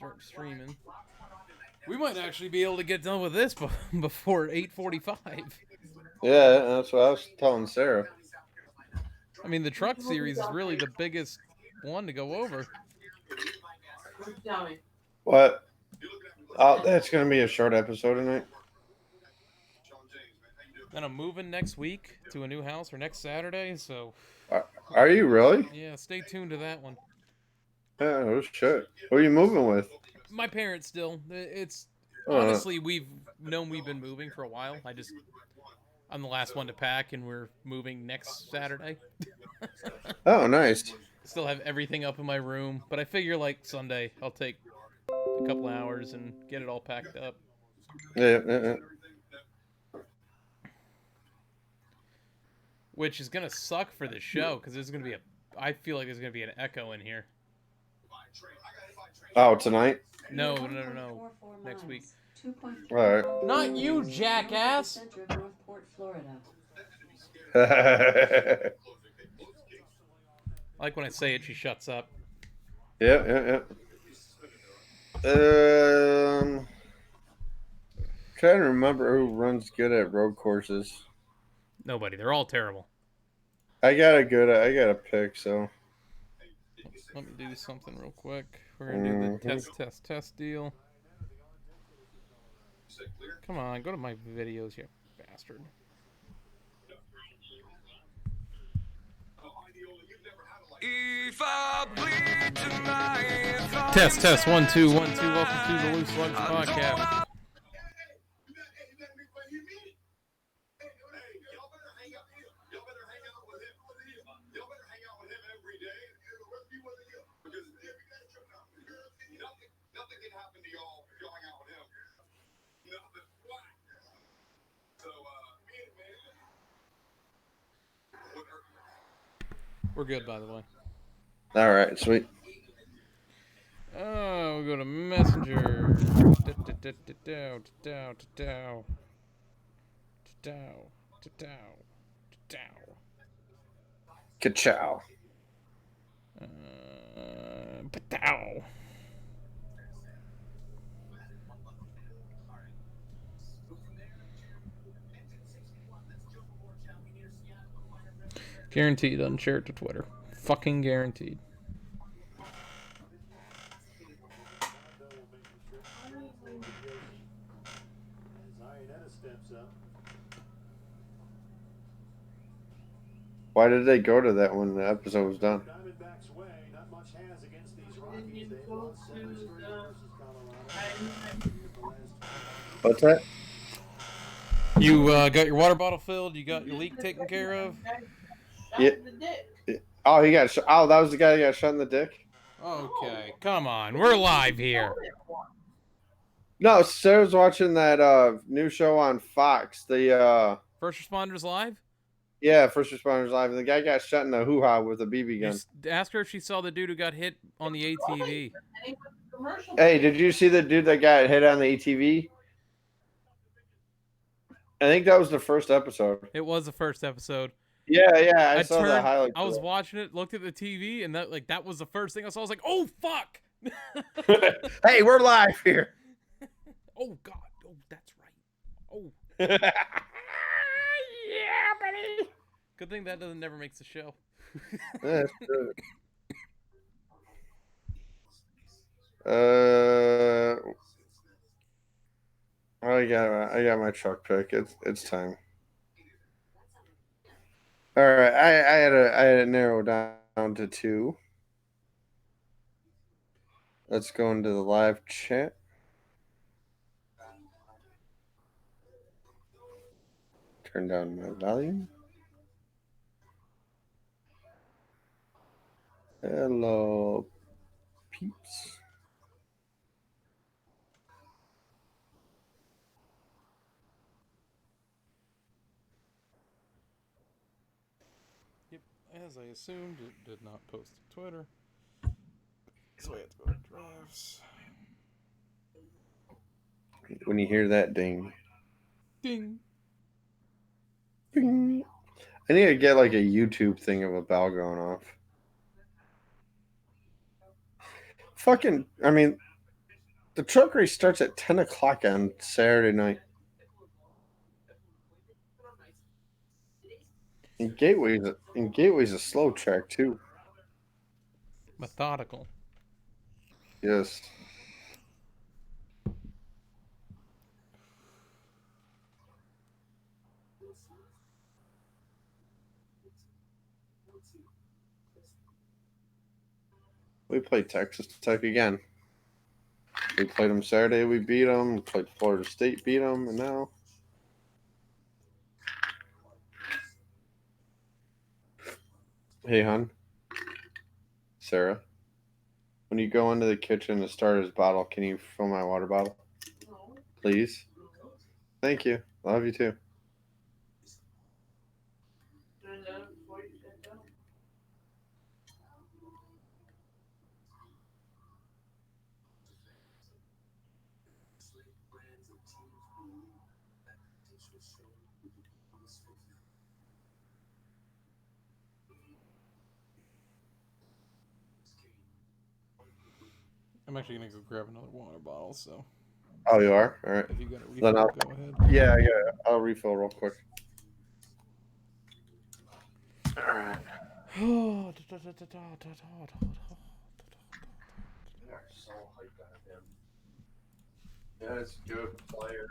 start streaming. We might actually be able to get done with this before 8:45. Yeah, that's what I was telling Sarah. I mean, the truck series is really the biggest one to go over. What? Oh, that's gonna be a short episode tonight. Then I'm moving next week to a new house or next Saturday, so Are you really? yeah, stay tuned to that one. Yeah, oh shit. Who are you moving with? My parents still. It's Uh, honestly we've known we've been moving for a while. I'm the last one to pack, and we're moving next Saturday. oh, nice. Still have everything up in my room, but I figure like Sunday I'll take a couple hours and get it all packed up. Yeah. Which is gonna suck for the show because there's gonna be I feel like there's gonna be an echo in here. Oh, tonight? No. Next week. All right. Not you, jackass. yeah. I like when I say it, she shuts up. Yeah. Trying to remember who runs good at road courses. Nobody. They're all terrible. I got a pick. So Let me do something real quick. We're gonna do the test deal. Come on, go to my videos, you bastard. Test 1 2 1 2. Welcome to the Loose Lugs podcast. We're good, by the way. all right, sweet. Oh, we'll go to Messenger. Ka-chow. Guaranteed, unshare it to Twitter. Fucking guaranteed. Why did they go to that when the episode was done? What's that? You got your water bottle filled? You got your leak taken care of? Yeah. Oh, he got shot. Oh, that was the guy who got shot in the dick? Okay, come on. We're live here. No, Sarah's watching that new show on Fox. The First Responders Live? Yeah, First Responders Live. And the guy got shot in the hoo-ha with a BB gun. Ask her if she saw the dude who got hit on the ATV. Hey, did you see the dude that got hit on the ATV? I think that was the first episode. It was the first episode. Yeah, I saw the highlight. I was watching it, looked at the TV, and that was the first thing I saw. I was like, "Oh fuck!" Hey, we're live here. Oh god! Oh, that's right. Oh. Yeah, buddy. Good thing that never makes the show. That's good. I got my truck pick. It's time. All right, I had to narrow down to 2. Let's go into the live chat. Turn down my volume. Hello, peeps. Yep, as I assumed, it did not post to Twitter. So I have to go to drafts. When you hear that ding. Ding. Bing. I need to get like a YouTube thing of a bell going off. Fucking, I mean, The truck race starts at 10 o'clock on Saturday night. And Gateway's a slow track too. Methodical. Yes. We played Texas Tech again. We played them Saturday. We beat them. We played Florida State, beat them, and now. Hey, hon. Sarah. When you go into the kitchen to start his bottle, can you fill my water bottle? Please. Thank you. Love you too. I'm actually gonna go grab another water bottle. So Oh, you are? All right. if you got a Then refill, I'll. go ahead. Yeah, yeah. I'll refill real quick. All right. Oh, So hyped on him. Yeah, it's a good player.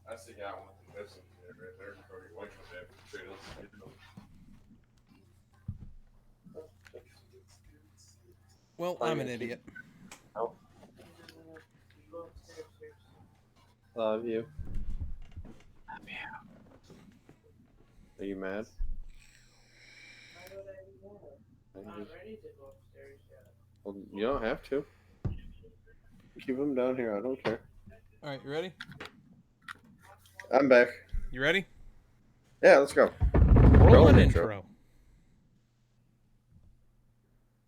I see got one with the missing right there. Cody White was there for trade. well, I'm an idiot. Love you. Are you mad? Well, you don't have to. Keep them down here. I don't care. All right, you ready? I'm back. You ready? Yeah, let's go. Rolling intro.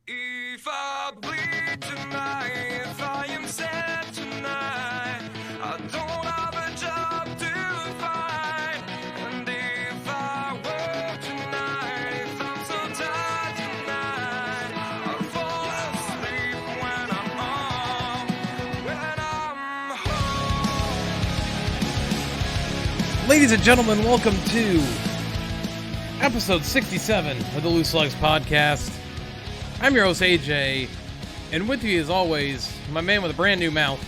If I bleed tonight, if I am sad tonight, I don't have a job to find. And if I work tonight, if I'm so tired tonight, I'll fall asleep when I'm home. Ladies and gentlemen, welcome to episode 67 of the Loose Lugs podcast. I'm your host, AJ, and with you, as always, my man with a brand new mouth,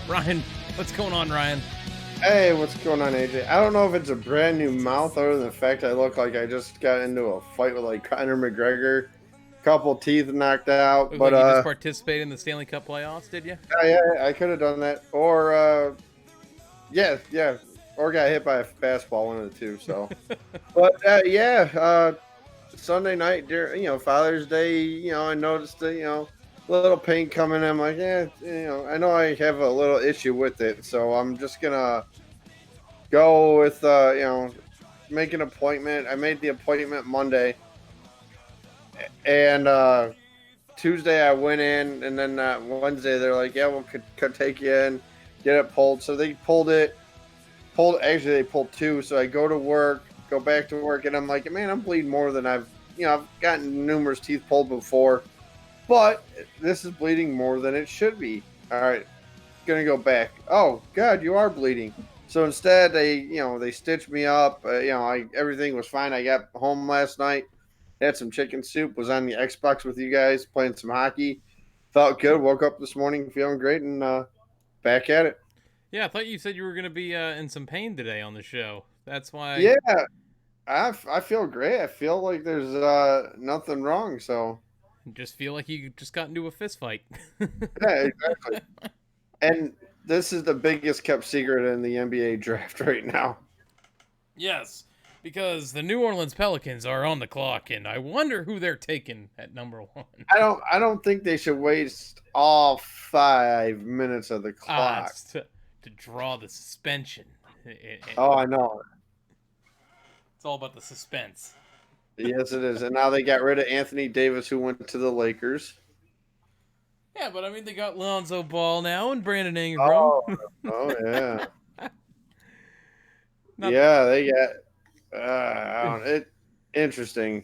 Ryan. What's going on, Ryan? Hey, what's going on, AJ? I don't know if it's a brand new mouth other than the fact I look like I just got into a fight with like Conor McGregor. Couple teeth knocked out, Looks but like you just participated in the Stanley Cup playoffs, did you? yeah, I could have done that. Or yeah, or got hit by a fastball, one of the two. So, but Sunday night, during Father's Day, I noticed the little pain coming in. I'm like, I know I have a little issue with it, so I'm just gonna go with make an appointment. I made the appointment Monday, and Tuesday I went in, and then Wednesday they're like, yeah, we'll could take you in, get it pulled. So they pulled it. Actually, they pulled two. So I go to work, go back to work, and I'm like, man, I'm bleeding more than I've gotten numerous teeth pulled before, but this is bleeding more than it should be. All right, gonna go back. Oh God, you are bleeding. So instead, they stitched me up. Everything was fine. I got home last night, had some chicken soup, was on the Xbox with you guys playing some hockey. Felt good. Woke up this morning feeling great, and back at it. Yeah, I thought you said you were going to be in some pain today on the show. That's why. Yeah, I feel great. I feel like there's nothing wrong. So and just feel like you just got into a fist fight. Yeah, exactly. And this is the biggest kept secret in the NBA draft right now. Yes, because the New Orleans Pelicans are on the clock, and I wonder who they're taking at number 1. I don't think they should waste all 5 minutes of the clock. It's to draw the suspension. Oh, I know. It's all about the suspense. Yes, it is. And now they got rid of Anthony Davis, who went to the Lakers. Yeah, but I mean, they got Lonzo Ball now and Brandon Ingram. Oh yeah. Not- Yeah, they got I don't, it interesting.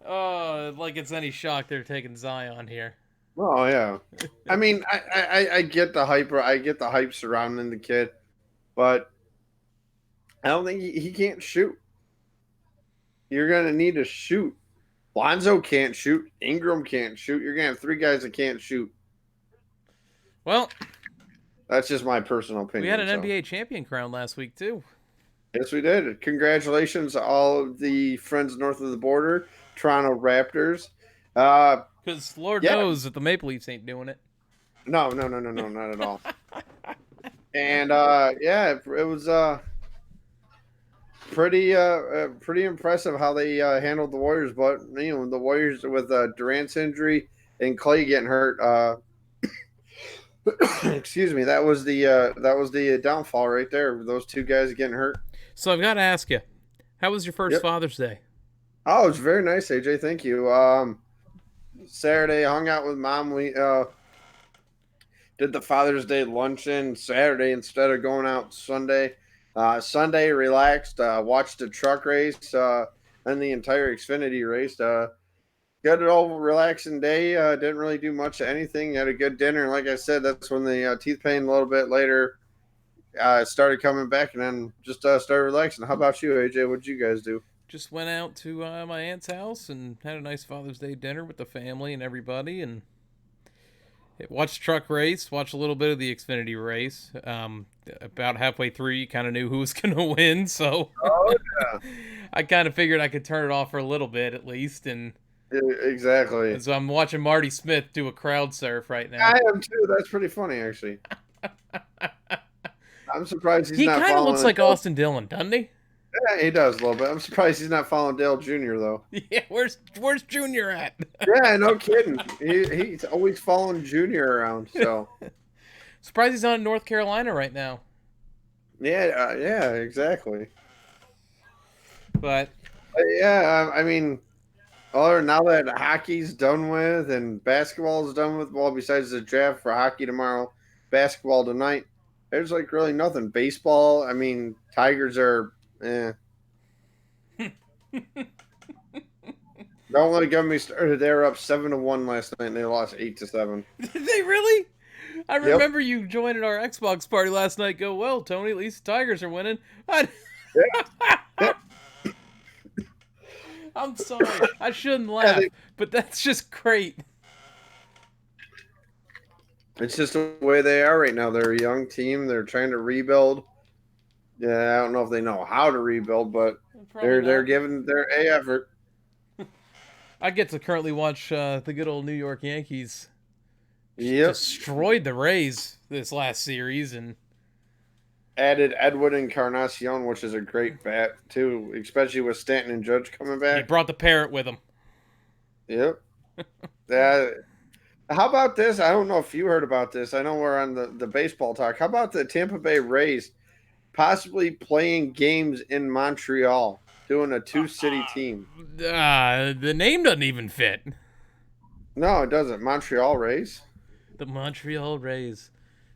Oh, like it's any shock they're taking Zion here. Oh yeah. I mean, I get the hype. I get the hype surrounding the kid, but I don't think he can't shoot. You're gonna need to shoot. Lonzo can't shoot. Ingram can't shoot. You're gonna have 3 guys that can't shoot. Well, That's just my personal opinion. we had an so. NBA champion crown last week too. Yes, we did. Congratulations to all of the friends north of the border, Toronto Raptors. Because Lord Yeah. knows that the Maple Leafs ain't doing it. No, not at all. And yeah, it was pretty impressive how they handled the Warriors. But you know, the Warriors with Durant's injury and Clay getting hurt. Excuse me, that was the downfall right there. Those 2 guys getting hurt. So I've got to ask you, how was your first Yep. Father's Day? Oh, it's very nice, AJ. Thank you. Saturday, hung out with Mom. We did the Father's Day luncheon Saturday instead of going out Sunday. Sunday, relaxed, watched the truck race and the entire Xfinity race. Got it all relaxing day. Didn't really do much of anything. Had a good dinner. Like I said, that's when the teeth pain a little bit later started coming back, and then just started relaxing. How about you, AJ? What did you guys do? Just went out to my aunt's house and had a nice Father's Day dinner with the family and everybody, and watched truck race, watched a little bit of the Xfinity race. About halfway through, you kind of knew who was going to win, so Oh yeah, I kind of figured I could turn it off for a little bit at least. And exactly. so I'm watching Marty Smith do a crowd surf right now. I am too. That's pretty funny, actually. I'm surprised he's He not. kind of looks like Dale. Austin Dillon, doesn't he? Yeah, he does a little bit. I'm surprised he's not following Dale Jr. though. Yeah, where's Junior at? Yeah, no kidding. He's always following Junior around. So Surprised he's not in North Carolina right now. yeah, yeah, exactly. But Yeah, I mean, now that hockey's done with and basketball's done with, well, besides the draft for hockey tomorrow, basketball tonight, there's like really nothing. Baseball, I mean, Tigers are, Don't let it get me started. They were up 7-1 last night, and they lost 8-7. did they really? I remember you joining our Xbox party last night. Go, well, Tony, at least the Tigers are winning. I'm sorry. I shouldn't laugh, but that's just great. It's just the way they are right now. They're a young team. They're trying to rebuild. Yeah, I don't know if they know how to rebuild, but they're giving their A effort. I get to currently watch the good old New York Yankees Yep. destroyed the Rays this last series, and Added Edwin Encarnacion, which is a great bat too, especially with Stanton and Judge coming he back. brought the parrot with him. Yep. How about this? I don't know if you heard about this. I know we're on the baseball talk. How about the Tampa Bay Rays possibly playing games in Montreal, doing a 2-city team? The name doesn't even fit. No, it doesn't. Montreal Rays. The Montreal Rays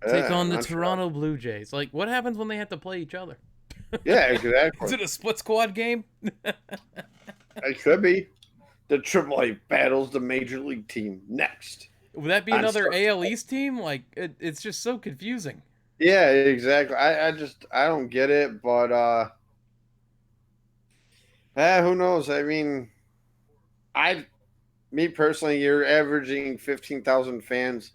take on the Montreal. Toronto Blue Jays. Like, what happens when they have to play each other? Yeah, Is exactly. it a split squad game? It could be. The AAA battles the major league team next. Would that be I'm another sorry. AL East team? Like, it's just so confusing. Yeah, exactly. I don't get it, but who knows? I mean, me personally, you're averaging 15,000 fans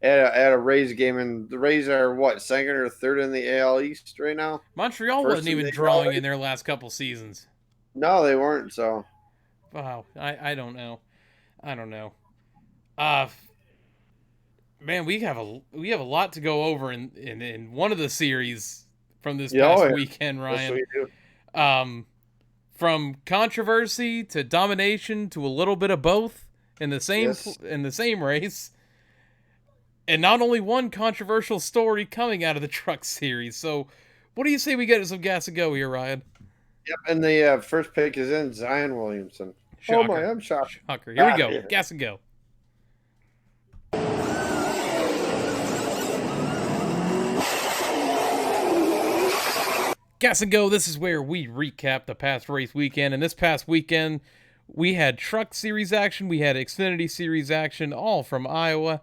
at a Rays game, and the Rays are what, second or third in the AL East right now? Montreal First wasn't in even the drawing AL in their last couple seasons. No, they weren't. So Wow. I don't know. I don't know. Uh, man, we have a lot to go over in one of the series from this Yeah, past oh, yeah. weekend, Yes, Ryan. we do. Um, from controversy to domination to a little bit of both in the same Yes. in the same race, and not only one controversial story coming out of the truck series. So, what do you say we get some gas to go here, Ryan? Yep. And the first pick is in Zion Williamson. Oh my, Shocker, I'm shocked. shocker. Here we go. Yeah. Gas and go. Gas and go. This is where we recap the past race weekend. And this past weekend, we had Truck Series action, we had Xfinity Series action, all from Iowa.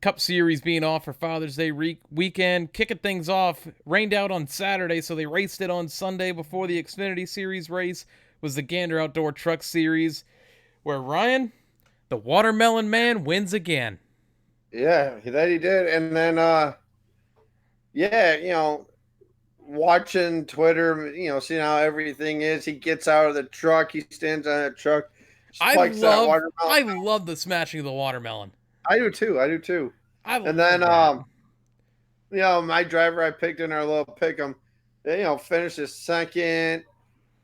Cup Series being off for Father's Day weekend. Kicking things off, rained out on Saturday, so they raced it on Sunday before the Xfinity Series race. Was the Gander Outdoor Truck Series, where Ryan, the Watermelon Man, wins again. Yeah, that he did. And then, yeah, watching Twitter, seeing how everything is. He gets out of the truck. He stands on the truck, spikes that watermelon. I love the smashing of the watermelon. I do too. I do too. I And love then, that. my driver I picked in our little pick'em, finishes second.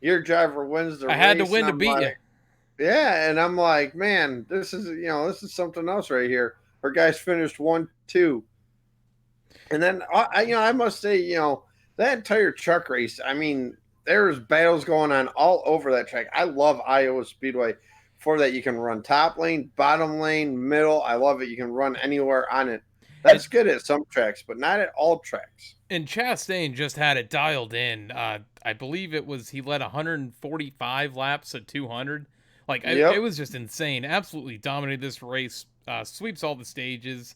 Your driver wins the race. I had to win and to I'm beat you. like, yeah, and I'm like, man, this is something else right here. Our guys finished 1-2. And then I must say, that entire truck race, I mean, there's battles going on all over that track. I love Iowa Speedway for that. You can run top lane, bottom lane, middle. I love it. You can run anywhere on it. That's good at some tracks, but not at all tracks. And Chastain just had it dialed in. I believe he led 145 laps at 200. It was just insane. Absolutely dominated this race. Sweeps all the stages.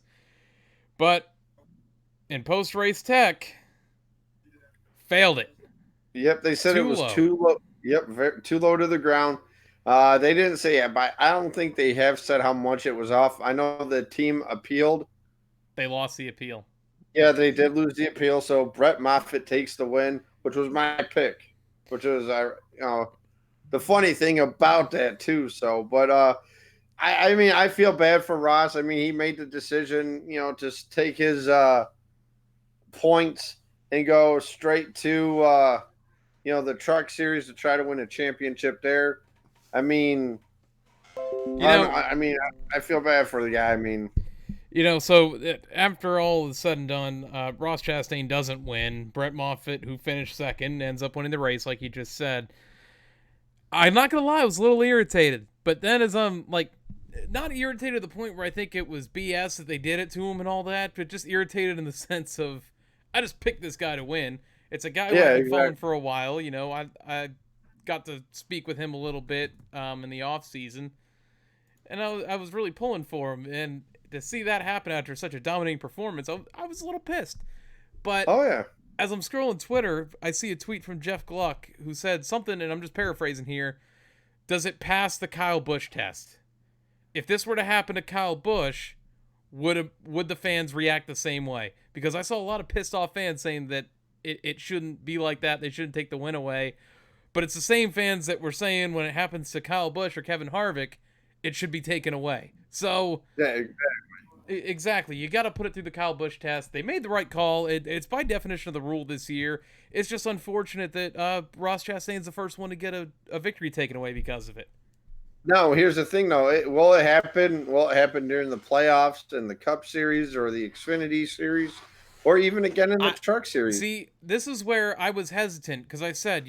But in post-race tech, failed it. Yep, they said it was low. too low. Yep, too low to the ground. They didn't say it, but I don't think they have said how much it was off. I know the team appealed. They lost the appeal. Yeah, they did lose the appeal, so Brett Moffitt takes the win, which was my pick, which was the funny thing about that too. So, but I mean, I feel bad for Ross. I mean, he made the decision, to take his points and go straight to the truck series to try to win a championship there. I mean, I feel bad for the guy. I mean. So after all is said and done, Ross Chastain doesn't win. Brett Moffitt, who finished second, ends up winning the race, like you just said. I'm not going to lie, I was a little irritated. But then as I'm, not irritated to the point where I think it was BS that they did it to him and all that, but just irritated in the sense of, I just picked this guy to win. It's a guy who I've been following for a while. I got to speak with him a little bit in the off season. And I was really pulling for him. And to see that happen after such a dominating performance, I was a little pissed. But as I'm scrolling Twitter, I see a tweet from Jeff Gluck who said something, and I'm just paraphrasing here. Does it pass the Kyle Busch test? If this were to happen to Kyle Busch, would the fans react the same way? Because I saw a lot of pissed off fans saying that it shouldn't be like that. They shouldn't take the win away. But it's the same fans that were saying when it happens to Kyle Busch or Kevin Harvick, it should be taken away. So yeah, exactly. You got to put it through the Kyle Busch test. They made the right call. It's by definition of the rule this year. It's just unfortunate that Ross Chastain's the first one to get a victory taken away because of it. No, here's the thing, though. Will it happen? Will it happen during the playoffs and the Cup Series or the Xfinity Series, or even again in the Truck Series? See, this is where I was hesitant because I said,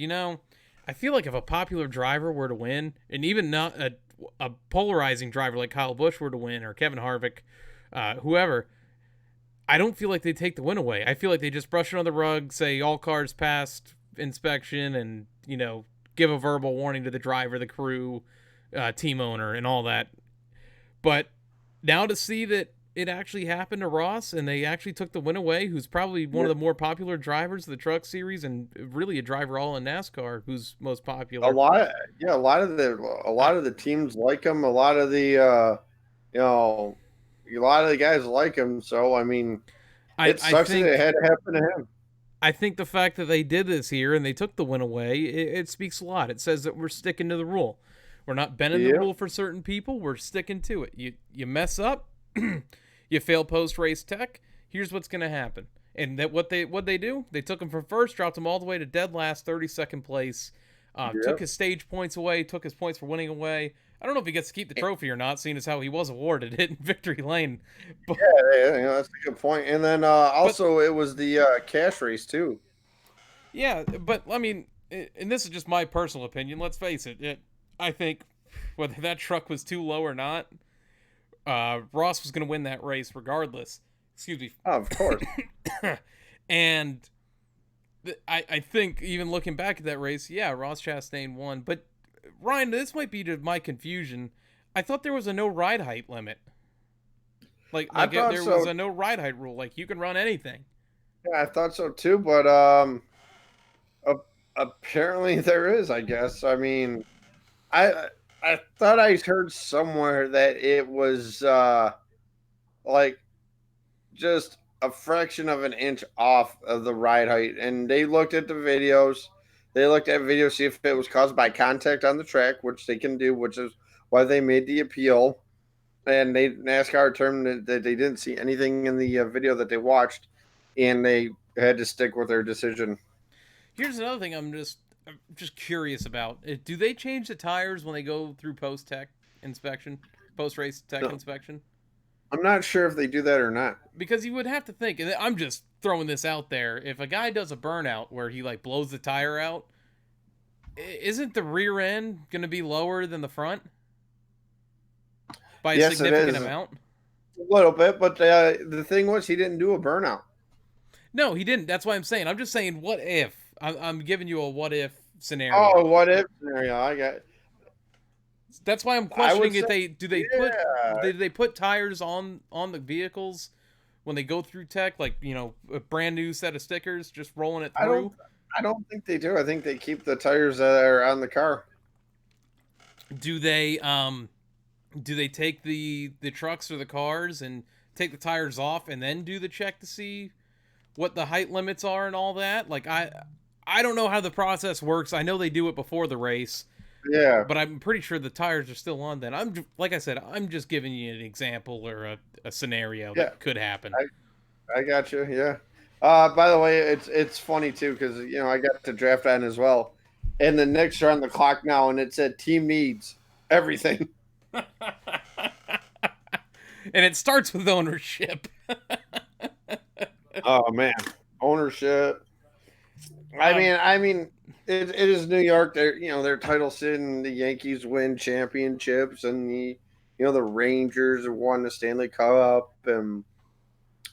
I feel like if a popular driver were to win, and even not a polarizing driver like Kyle Busch were to win, or Kevin Harvick, whoever, I don't feel like they take the win away. I feel like they just brush it on the rug, say all cars passed inspection, and give a verbal warning to the driver, the crew, team owner, and all that. But now to see that it actually happened to Ross and they actually took the win away, who's probably one of the more popular drivers of the Truck Series and really a driver all in NASCAR who's most popular. A lot of the teams like him. A lot of the guys like him. So I mean, it sucks that it had to happen to him. I think the fact that they did this here and they took the win away, it speaks a lot. It says that we're sticking to the rule. We're not bending the Yep. rule for certain people. We're sticking to it. You mess up, you fail post race tech. Here's what's gonna happen. And that what they do? They took him from first, dropped him all the way to dead last, 32nd place. Took Yep. his stage points away, took his points for winning away. I don't know if he gets to keep the trophy or not, seeing as how he was awarded it in victory lane. But, Yeah, that's a good point. And then also it was the cash race too. yeah, but I mean, and this is just my personal opinion. Let's face it. I think whether that truck was too low or not, Ross was going to win that race regardless. Excuse me. Oh, of course. And I think even looking back at that race, yeah, Ross Chastain won. But Ryan, this might be to my confusion. I thought there was a no ride height limit. Like I thought there so. was a no ride height rule. Like you can run anything. Yeah, I thought so too, but apparently there is, I guess. I mean, I thought I heard somewhere that it was like just a fraction of an inch off of the ride height, and they looked at the videos. They looked at videos see if it was caused by contact on the track, which they can do, which is why they made the appeal. And they NASCAR determined that they didn't see anything in the video that they watched, and they had to stick with their decision. Here's another thing I'm just curious about. Do they change the tires when they go through post tech inspection, post race tech No. inspection? I'm not sure if they do that or not. Because you would have to think, and I'm just throwing this out there, if a guy does a burnout where he like blows the tire out, isn't the rear end going to be lower than the front by a Yes, it significant is. amount? A little bit, but the thing was, he didn't do a burnout. No, he didn't. That's why I'm saying. I'm just saying, what if? I'm giving you a what if scenario. Oh, what if scenario? I got. That's why I'm I would questioning if say- they put tires on the vehicles when they go through tech, like a brand new set of stickers, just rolling it through. I don't think they do. I think they keep the tires that are on the car. Do they take the trucks or the cars and take the tires off and then do the check to see what the height limits are and all that? Like I don't know how the process works. I know they do it before the race, Yeah, but I'm pretty sure the tires are still on then. Like I said, I'm just giving you an example or a scenario that could happen. I got you. Yeah. By the way, it's funny too because I got to draft on as well, and the Knicks are on the clock now, and it said team needs everything. And it starts with ownership. Oh man, ownership. I mean, it is New York. They're title sitting. The Yankees win championships, and the Rangers have won the Stanley Cup, and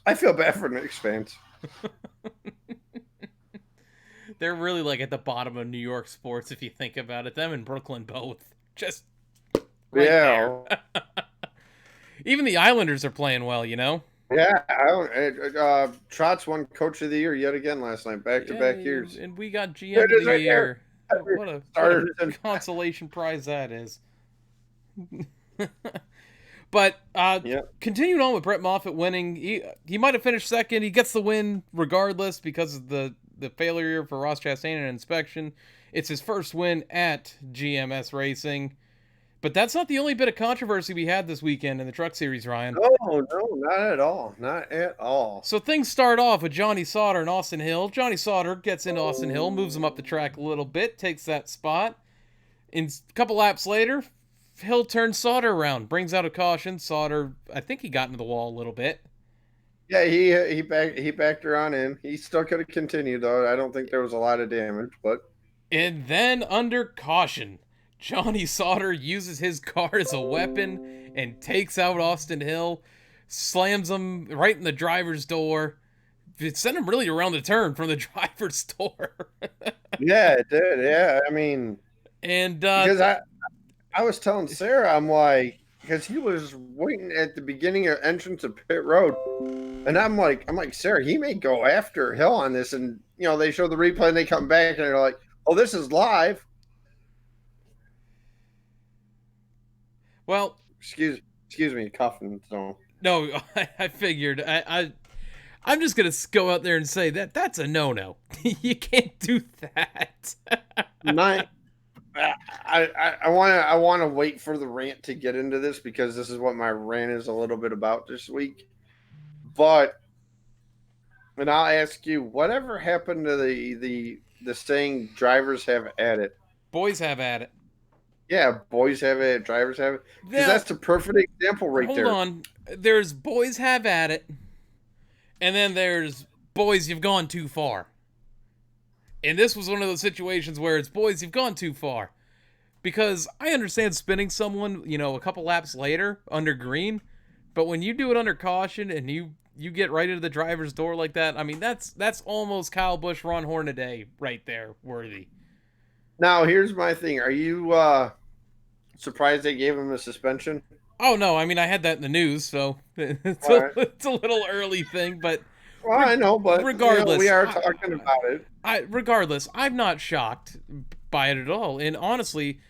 I feel bad for Knicks fans. They're really like at the bottom of New York sports if you think about it. Them and Brooklyn both. Just right Yeah. there. Even the Islanders are playing well, Yeah, Trotz won Coach of the Year yet again last night, back-to-back years. And we got GM There it of is the right year. there. What a Starters and- consolation prize that is. But Yep. continuing on with Brett Moffitt winning, he might have finished second. He gets the win regardless because of the failure for Ross Chastain in inspection. It's his first win at GMS Racing. But that's not the only bit of controversy we had this weekend in the Truck Series, Ryan. No, not at all. Not at all. So things start off with Johnny Sauter and Austin Hill. Johnny Sauter gets into Austin Hill, moves him up the track a little bit, takes that spot. And a couple laps later, Hill turns Sauter around, brings out a caution. Sauter, I think he got into the wall a little bit. Yeah, he backed her on in. He still could have continued though. I don't think there was a lot of damage, but And then under caution, Johnny Sauter uses his car as a weapon and takes out Austin Hill, slams him right in the driver's door. It sent him really around the turn from the driver's door. yeah, it did. Yeah, I mean, And because I was telling Sarah, I'm like, because he was waiting at the beginning of entrance of pit road, and I'm like, Sarah, he may go after Hill on this, and they show the replay and they come back and they're like, oh, this is live. well, Excuse me, coughing. So no, I figured. I'm just gonna go out there and say that's a no-no. You can't do that. I want to wait for the rant to get into this because this is what my rant is a little bit about this week. But and I'll ask you, whatever happened to the saying drivers have at it? Boys have at it. Yeah, boys have it, drivers have it. Because Now, that's the perfect example right hold there. on. There's boys have at it, and then there's boys you've gone too far. And this was one of those situations where it's boys you've gone too far. Because I understand spinning someone, a couple laps later under green, but when you do it under caution and you get right into the driver's door like that, I mean that's almost Kyle Busch, Ron Hornaday right there worthy. Now, here's my thing. Are you surprised they gave him a suspension? Oh no, I mean I had that in the news, so it's All a, right. it's a little early thing, but Well, I know, but regardless, we are talking about it. regardless, I'm not shocked by it at all. And honestly,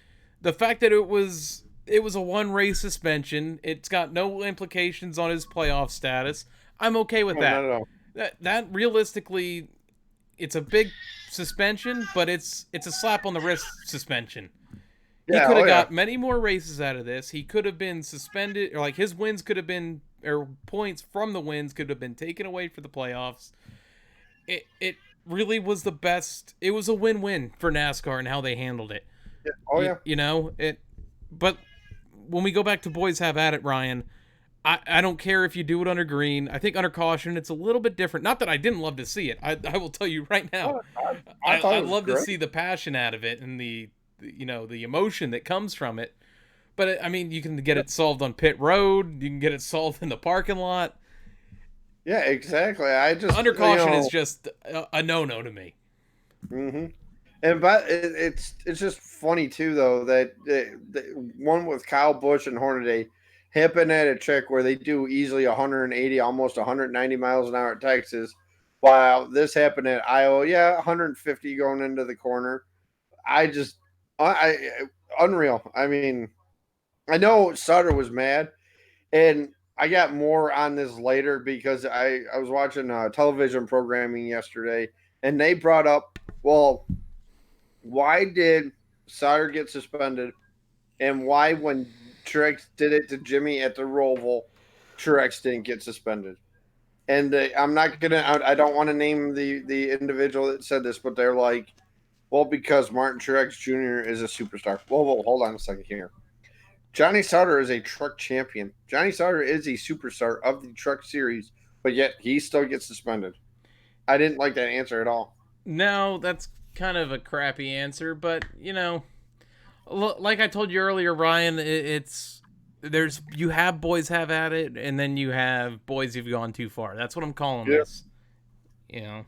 the fact that it was a one race suspension, it's got no implications on his playoff status. I'm okay with No, that. no, no. That realistically, it's a big suspension, but it's a slap on the wrist suspension. He Yeah, could have oh, yeah. got many more races out of this. He could have been suspended, or like his wins could have been, or points from the wins could have been taken away for the playoffs. It really was the best. It was a win-win for NASCAR and how they handled it. Yeah. Oh, yeah. You know it. But when we go back to boys have at it, Ryan, I don't care if you do it under green. I think under caution it's a little bit different. Not that I didn't love to see it. I will tell you right now. I thought I it was love to great. see the passion out of it and the emotion that comes from it. But I mean, you can get it solved on pit road. You can get it solved in the parking lot. Yeah, exactly. I just Under caution is just a no-no to me. hmm but it's just funny too, though, that the one with Kyle Busch and Hornaday happened at a track where they do easily 180, almost 190 miles an hour at Texas, while this happened at Iowa. Yeah, 150 going into the corner. I just, unreal. I mean, I know Sutter was mad, and I got more on this later because I was watching television programming yesterday, and they brought up, well, why did Sutter get suspended, and why when Truex did it to Jimmy at the Roval, Truex didn't get suspended. And I'm not gonna. I don't want to name the individual that said this, but they're like, well, because Martin Truex Jr. is a superstar. Whoa, hold on a second here. Johnny Sauter is a truck champion. Johnny Sauter is a superstar of the truck series, but yet he still gets suspended. I didn't like that answer at all. No, that's kind of a crappy answer, but like I told you earlier, Ryan, it's there's you have boys have at it, and then you have boys who've gone too far. That's what I'm calling Yep. this. You know,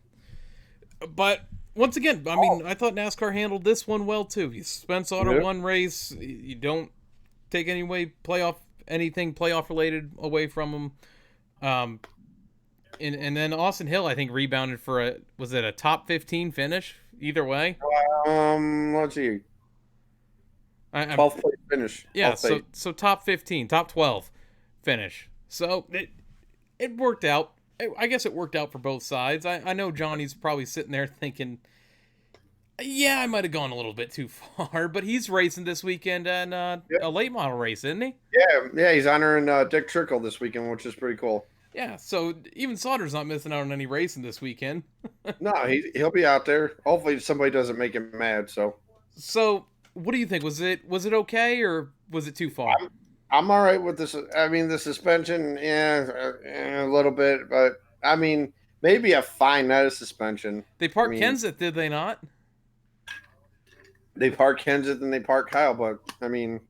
but once again, I mean, I thought NASCAR handled this one well too. You suspend Sauter Yep. one race, you don't take anything playoff related away from him. And then Austin Hill, I think, rebounded for a top 15 finish? Either way, Let's see. I'm 12th place finish. yeah. 12th place. So top 15, top 12 finish. So it worked out. I guess it worked out for both sides. I know Johnny's probably sitting there thinking, yeah, I might have gone a little bit too far, but he's racing this weekend in a late model race, isn't he? Yeah, he's honoring Dick Trickle this weekend, which is pretty cool. Yeah, so even Sauter's not missing out on any racing this weekend. No, he'll be out there. Hopefully, somebody doesn't make him mad. So So, what do you think? Was it okay or was it too far? I'm all right with this. I mean, the suspension, a little bit, but I mean, maybe a fine, not a suspension. They parked I mean, Kenseth, did they not? They park Kenseth and they park Kyle, but I mean,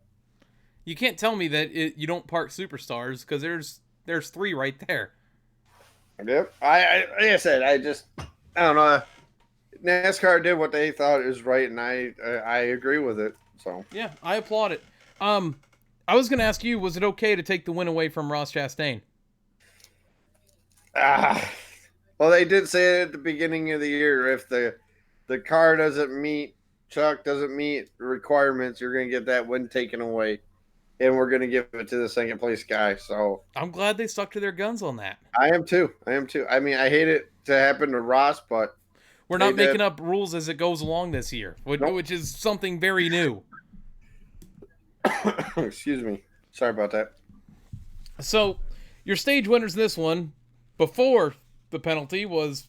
You can't tell me that you don't park superstars because there's three right there. yep. Like I said, I don't know. NASCAR did what they thought is right, and I agree with it. So Yeah, I applaud it. I was gonna ask you, was it okay to take the win away from Ross Chastain? well, they did say it at the beginning of the year. If the car doesn't meet, Chuck doesn't meet the requirements, you're going to get that win taken away, and we're going to give it to the second place guy. So I'm glad they stuck to their guns on that. I am too. I mean, I hate it to happen to Ross, but We're They not making did. up rules as it goes along this year, Nope. which is something very new. Excuse me. Sorry about that. So, your stage winners in this one, before the penalty, was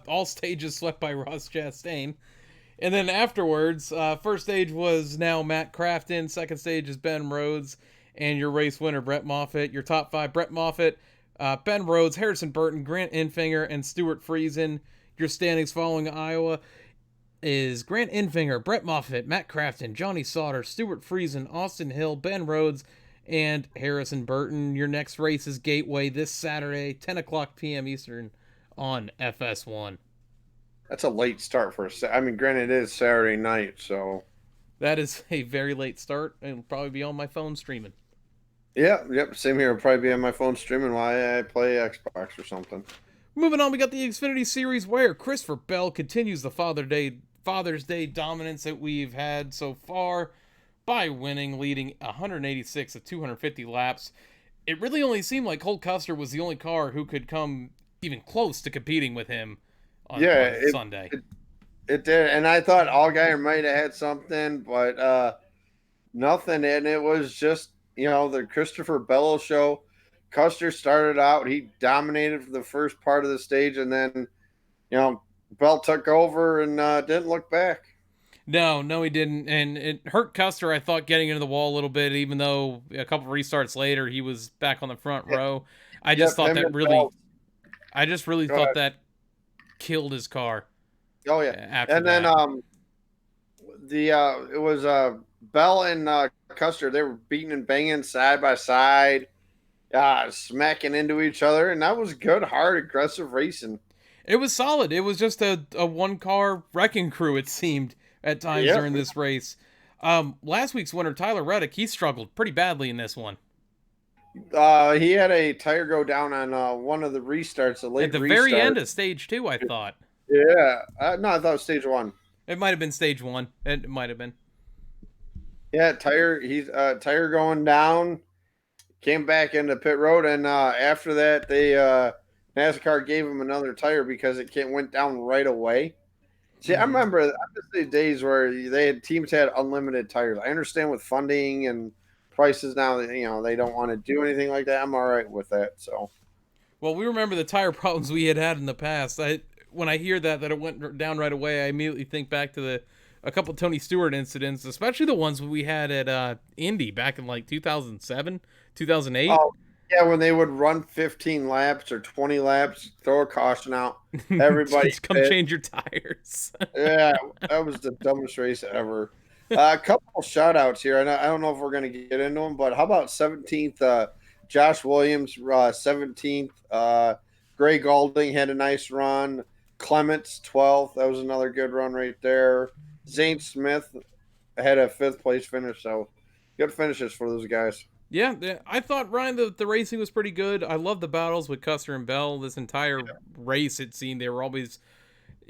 all stages swept by Ross Chastain. And then afterwards, first stage was now Matt Crafton. Second stage is Ben Rhodes. And your race winner, Brett Moffitt. Your top 5, Brett Moffitt, Ben Rhodes, Harrison Burton, Grant Enfinger, and Stuart Friesen. Your standings following Iowa is Grant Enfinger, Brett Moffitt, Matt Crafton, Johnny Sauter, Stuart Friesen, Austin Hill, Ben Rhodes, and Harrison Burton. Your next race is Gateway this Saturday, 10 o'clock p.m. Eastern on FS1. That's a late start for I mean, granted, it is Saturday night, so. That is a very late start, and it'll probably be on my phone streaming. Yeah, yep, same here. I'll probably be on my phone streaming while I play Xbox or something. Moving on, we got the Xfinity Series where Christopher Bell continues the Father's Day dominance that we've had so far by winning, leading 186 of 250 laps. It really only seemed like Cole Custer was the only car who could come even close to competing with him on Sunday. It did, and I thought Allgaier might have had something, but nothing. And it was just, the Christopher Bell show. Custer started out, he dominated for the first part of the stage, and then, Bell took over and didn't look back. No, he didn't. And it hurt Custer, I thought, getting into the wall a little bit, even though a couple restarts later, he was back on the front row. I just thought that really, that killed his car. Oh, yeah. After and that. Then, it was Bell and Custer. They were beating and banging side by side, smacking into each other, and that was good, hard, aggressive racing. It was solid. It was just a one-car wrecking crew, it seemed, at times during this race. Last week's winner, Tyler Reddick, he struggled pretty badly in this one. He had a tire go down on one of the restarts, At the very end of stage 2, I thought. Yeah. No, I thought it was stage 1. It might have been stage 1. It might have been. Yeah, tire going down, came back into pit road, and after that, they NASCAR gave him another tire because it went down right away. See, I remember the days where teams had unlimited tires. I understand with funding and prices now that they don't want to do anything like that. I'm all right with that. So, well, we remember the tire problems we had in the past. When I hear that it went down right away, I immediately think back to a couple Tony Stewart incidents, especially the ones we had at Indy back in like 2007, 2008. Oh, yeah, when they would run 15 laps or 20 laps, throw a caution out. Everybody just come change your tires. Yeah, that was the dumbest race ever. A couple shout outs here. And I don't know if we're going to get into them, but how about 17th, Josh Williams, 17th. Gray Galding had a nice run. Clements, 12th. That was another good run right there. Zane Smith had a 5th place finish. So good finishes for those guys. Yeah, I thought, Ryan, the racing was pretty good. I love the battles with Custer and Bell. This entire race, it seemed, they were always,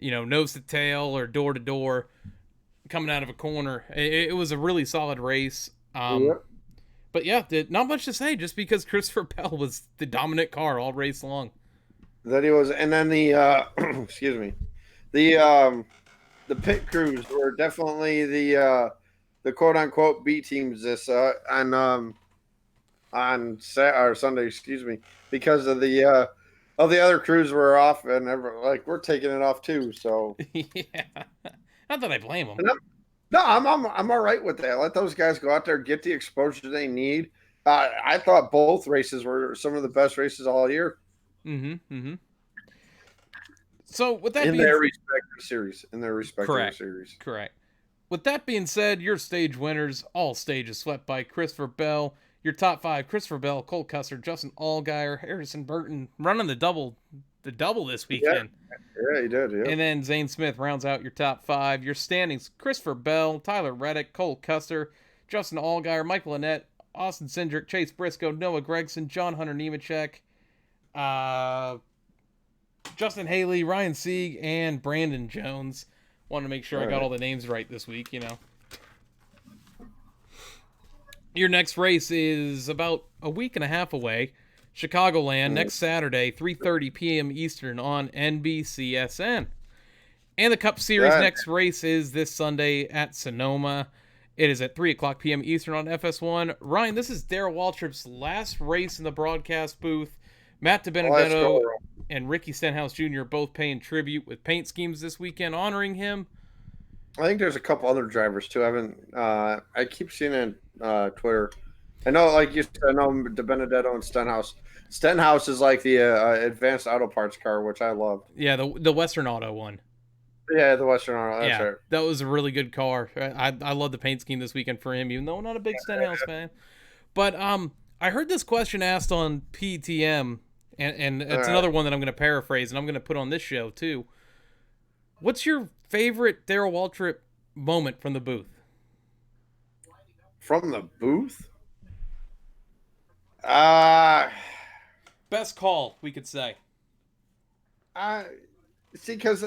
nose to tail or door to door coming out of a corner. It was a really solid race. But yeah, not much to say just because Christopher Bell was the dominant car all race long. That he was. And then the, excuse me, the pit crews were definitely the quote unquote B teams on Sunday, excuse me, because of the other crews were off, and we're taking it off too. So yeah, not that I blame them. I'm all right with that. Let those guys go out there, get the exposure they need. I thought both races were some of the best races all year. So with that in their respective series, correct. With that being said, your stage winners, all stages swept by Christopher Bell. Your top 5, Christopher Bell, Cole Custer, Justin Allgaier, Harrison Burton, running the double this weekend. Yeah, he did, yeah. And then Zane Smith rounds out your top 5. Your standings, Christopher Bell, Tyler Reddick, Cole Custer, Justin Allgaier, Michael Annett, Austin Cindric, Chase Briscoe, Noah Gregson, John Hunter Nemechek, Justin Haley, Ryan Sieg, and Brandon Jones. Wanted to make sure I got all the names right this week, Your next race is about a week and a half away. Chicagoland, next Saturday, 3:30 p.m. Eastern on NBCSN. And the Cup Series Yeah, next race is this Sunday at Sonoma. It is at 3 o'clock p.m. Eastern on FS1. Ryan, this is Darrell Waltrip's last race in the broadcast booth. Matt let's go. DiBenedetto and Ricky Stenhouse Jr. both paying tribute with paint schemes this weekend, honoring him. I think there's a couple other drivers too. I haven't. I keep seeing it on Twitter. I know, like you said, I know De Benedetto and Stenhouse. Stenhouse is like the advanced auto parts car, which I love. Yeah, the Western Auto one. Yeah, the Western Auto. That's Yeah, right. that was a really good car. I love the paint scheme this weekend for him, even though I'm not a big Stenhouse fan. But I heard this question asked on PTM, and it's another one that I'm going to paraphrase, and I'm going to put on this show too. What's your favorite Darrell Waltrip moment from the booth? From the booth. Uh Best call, we could say. I see, because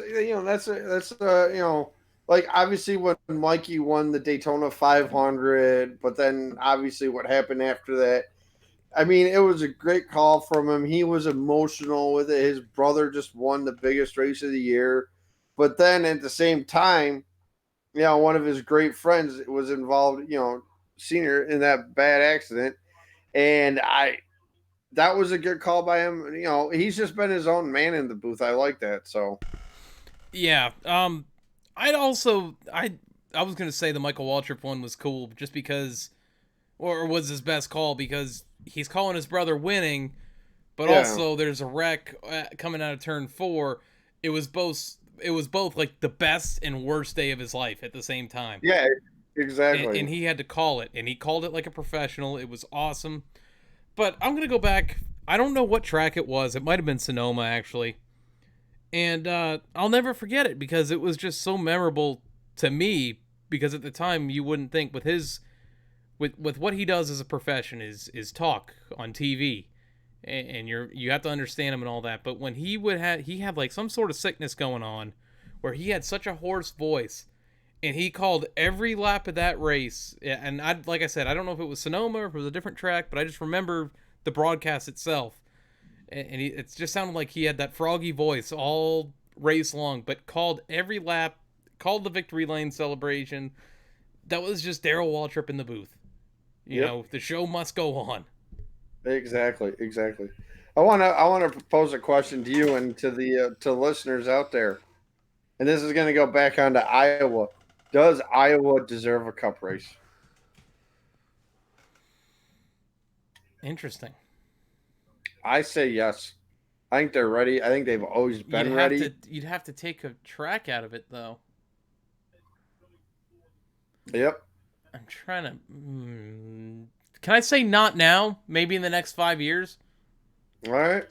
like obviously when Mikey won the Daytona 500, but then obviously what happened after that. I mean, it was a great call from him. He was emotional with it. His brother just won the biggest race of the year, but then at the same time, one of his great friends was involved. Senior in that bad accident, and that was a good call by him. He's just been his own man in the booth. I like that. So Yeah. I was gonna say the Michael Waltrip one was cool just because, or was his best call because he's calling his brother winning, but Yeah. also there's a wreck coming out of turn 4. It was both. It was both like the best and worst day of his life at the same time. yeah, exactly. And he had to call it, and he called it like a professional. It was awesome. But I'm gonna go back. I don't know what track it was. It might have been Sonoma actually, and I'll never forget it because it was just so memorable to me. Because at the time you wouldn't think with what he does as a profession is talk on TV, and you have to understand him and all that. But when he had like some sort of sickness going on, where he had such a hoarse voice, and he called every lap of that race. And like I said, I don't know if it was Sonoma or if it was a different track, but I just remember the broadcast itself, and it just sounded like he had that froggy voice all race long, but called every lap, called the victory lane celebration. That was just Darrell Waltrip in the booth. The show must go on. Exactly. I wanna propose a question to you and to the to listeners out there, and this is going to go back onto Iowa. Does Iowa deserve a cup race? Interesting. I say yes. I think they're ready. I think they've always been ready. You'd have to take a track out of it though. Yep. I'm trying to. Can I say not now? Maybe in the next 5 years. All right.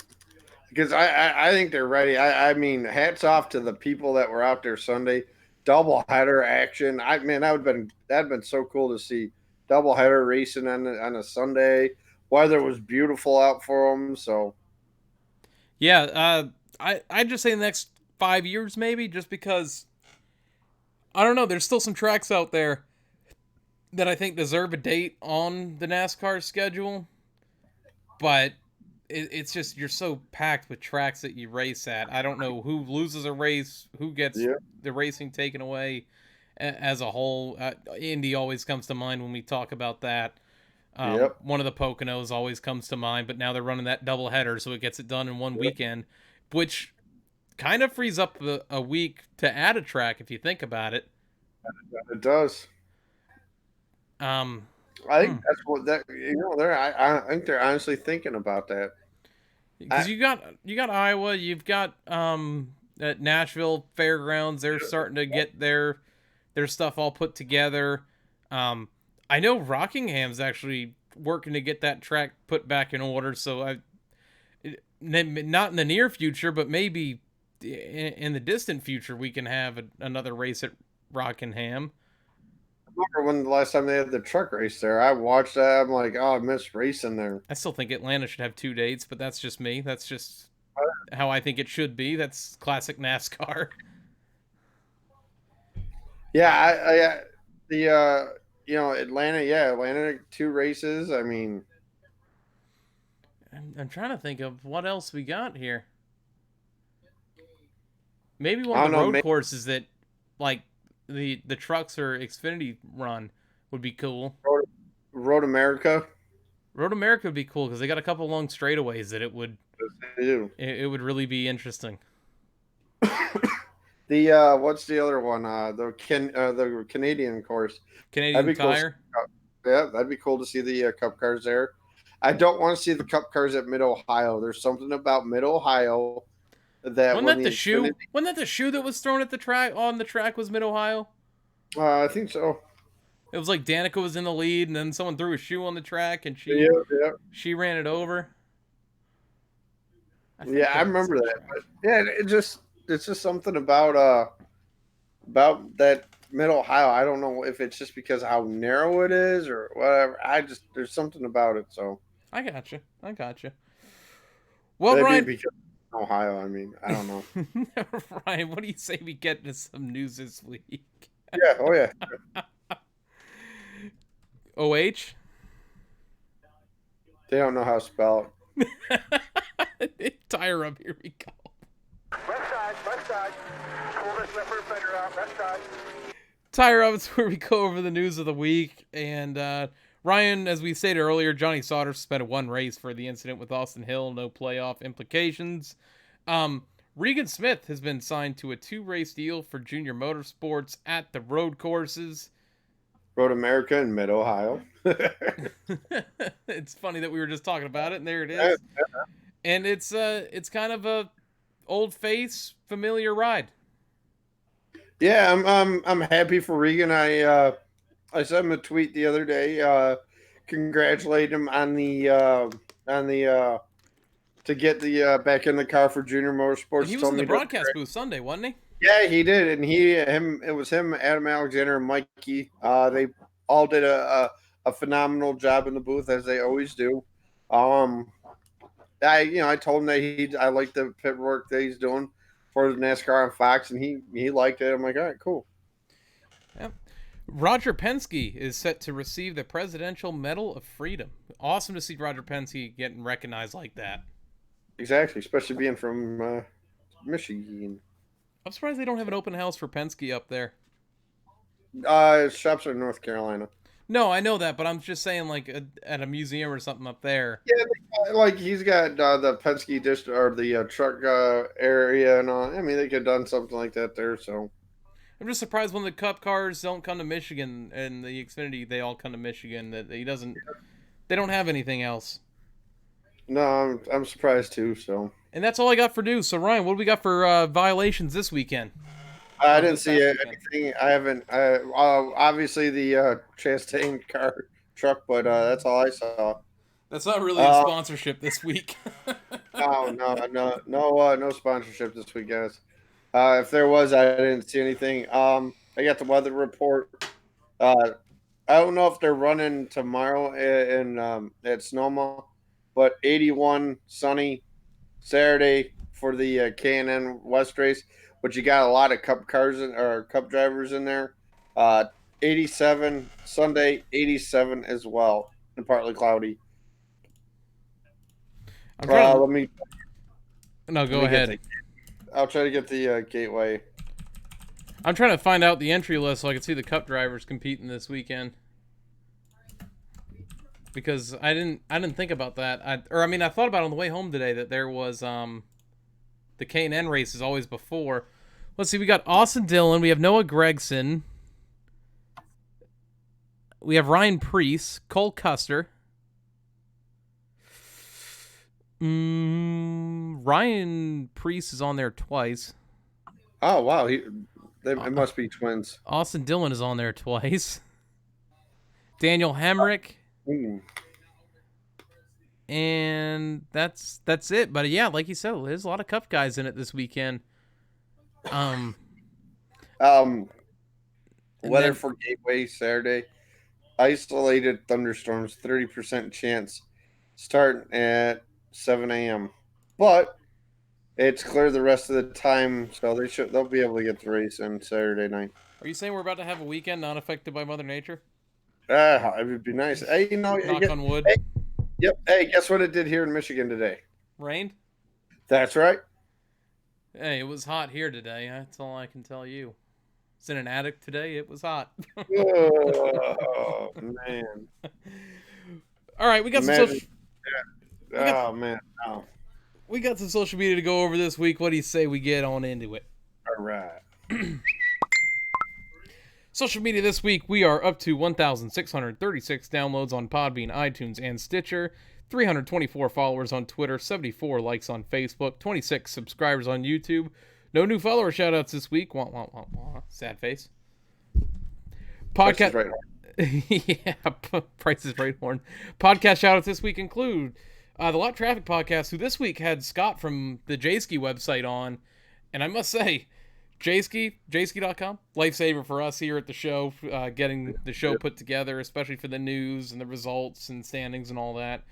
Because I think they're ready. I mean, hats off to the people that were out there Sunday. Double header action. That'd been so cool to see double header racing on a Sunday. Weather was beautiful out for them. So Yeah. I'd just say the next 5 years maybe, just because I don't know. There's still some tracks out there that I think deserve a date on the NASCAR schedule, but it's just you're so packed with tracks that you race at. I don't know who loses a race, who gets yeah, the racing taken away as a whole. Indy always comes to mind when we talk about that. yep, One of the Poconos always comes to mind, but now they're running that double header, so it gets it done in one weekend, which kind of frees up a week to add a track if you think about it. it does. Um, I think that's what that they're. I think they're honestly thinking about that. because you got Iowa, you've got at Nashville Fairgrounds. They're starting to get their stuff all put together. I know Rockingham's actually working to get that track put back in order. So not in the near future, but maybe in the distant future, we can have another race at Rockingham. I remember when the last time they had the truck race there. I watched that. I'm like, oh, I miss racing there. I still think Atlanta should have 2 dates, but that's just me. That's just how I think it should be. That's classic NASCAR. Yeah, I the Atlanta. Yeah, Atlanta 2 races. I mean, I'm trying to think of what else we got here. Maybe one I of don't the know. road Maybe courses that, like, the trucks or Xfinity run would be cool. Road America. Road America would be cool because they got a couple long straightaways that They do. it would really be interesting. The what's the other one? The Canadian course. That'd Canadian be cool. Tire. Yeah, that'd be cool to see the Cup cars there. I don't want to see the Cup cars at Mid Ohio. There's something about Mid Ohio that Wasn't when that the the Xfinity. shoe? Wasn't that the shoe that was thrown at the track on the track was Mid Ohio? I think so. It was like Danica was in the lead, and then someone threw a shoe on the track, and Yeah, yeah, she ran it over. I think yeah. I that was remember the that. track. But yeah, it's just something about that Mid Ohio. I don't know if it's just because of how narrow it is or whatever. There's something about it. So I gotcha. I gotcha. Well, maybe Ryan. because of Ohio. I mean, I don't know. Ryan, what do you say we get into some news this week? Yeah. Oh yeah. OH? They don't know how to spell it. Tire up, here we go. Left side. Pull this left rear fender out, left side. Tire up is where we go over the news of the week. And Ryan, as we stated earlier, Johnny Sauter suspended one race for the incident with Austin Hill. No playoff implications. Regan Smith has been signed to a 2-race deal for Junior Motorsports at the road courses. Road America in Mid Ohio. It's funny that we were just talking about it, and there it is. And it's kind of a old face, familiar ride. Yeah, I'm happy for Regan. I sent him a tweet the other day, congratulate him on the to get the back in the car for Junior Motorsports. And he was Told in the me to- broadcast booth Sunday, wasn't he? Yeah, he did, and it was him, Adam Alexander, and Mikey. They all did a phenomenal job in the booth as they always do. I told him that I like the pit work that he's doing for the NASCAR on Fox, and he liked it. I'm like, all right, cool. Yep. Roger Penske is set to receive the Presidential Medal of Freedom. Awesome to see Roger Penske getting recognized like that. Exactly, especially being from Michigan. I'm surprised they don't have an open house for Penske up there. Shops are in North Carolina. No, I know that, but I'm just saying, like, at a museum or something up there. Yeah, like he's got the Penske district or the truck area and all. I mean, they could have done something like that there. So I'm just surprised when the Cup cars don't come to Michigan and the Xfinity, they all come to Michigan, that they don't have anything else. no, I'm surprised too. So And that's all I got for news. So, Ryan, what do we got for violations this weekend? I didn't this see past weekend. anything. I haven't. Obviously the Chastain car truck, but that's all I saw. That's not really a sponsorship this week. No sponsorship this week, guys. If there was, I didn't see anything. I got the weather report. I don't know if they're running tomorrow at Sonoma, but 81 sunny Saturday for the K&N West race. But you got a lot of Cup cars or Cup drivers in there. 87 Sunday, 87 as well, and partly cloudy. I'm trying Let me. No, go let me get ahead. I'll try to get the gateway. I'm trying to find out the entry list so I can see the Cup drivers competing this weekend. Because I didn't think about that. I thought about it on the way home today that there was the K&N race is always before. Let's see, we got Austin Dillon, we have Noah Gregson, we have Ryan Preece, Cole Custer. Ryan Preece is on there twice. Oh wow, it must be twins. Austin Dillon is on there twice. Daniel Hemrick. Ooh. And that's it. But yeah, like you said, there's a lot of Cup guys in it this weekend. Weather then- for Gateway Saturday. Isolated thunderstorms, 30% chance. Starting at 7 a.m. But it's clear the rest of the time, so they'll be able to get the race on Saturday night. Are you saying we're about to have a weekend not affected by Mother Nature? It would be nice. Hey, Knock on wood. Hey, yep. Hey, guess what it did here in Michigan today? Rained? That's right. Hey, it was hot here today. That's all I can tell you. It's in an attic today. It was hot. Oh man! All right, we got some Imagine. social. We got Oh man! Oh, we got some social media to go over this week. What do you say we get on into it? all right. Social media this week, we are up to 1,636 downloads on Podbean, iTunes, and Stitcher, 324 followers on Twitter, 74 likes on Facebook, 26 subscribers on YouTube. No new follower shoutouts this week. Wah, wah, wah, wah. Sad face. Price is Podcast. Right. Yeah, Price is Right horn. Podcast shoutouts this week include the Lot Traffic Podcast, who this week had Scott from the Jayski website on. And I must say, Jayski.com, lifesaver for us here at the show, getting the show put together, especially for the news and the results and standings and all that.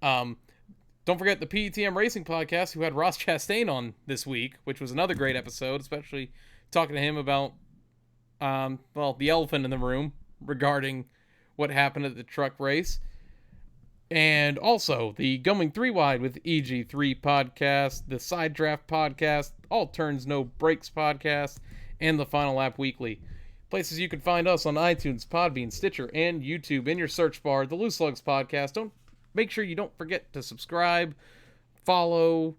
Don't forget the PETM Racing Podcast, who had Ross Chastain on this week, which was another great episode, especially talking to him about, the elephant in the room regarding what happened at the truck race. And also the Going 3 Wide with EG3 podcast, the Side Draft podcast, All Turns No Breaks podcast, and the Final Lap Weekly. Places you can find us on iTunes, Podbean, Stitcher, and YouTube. In your search bar, the Loose Lugs podcast. Make sure you don't forget to subscribe, follow,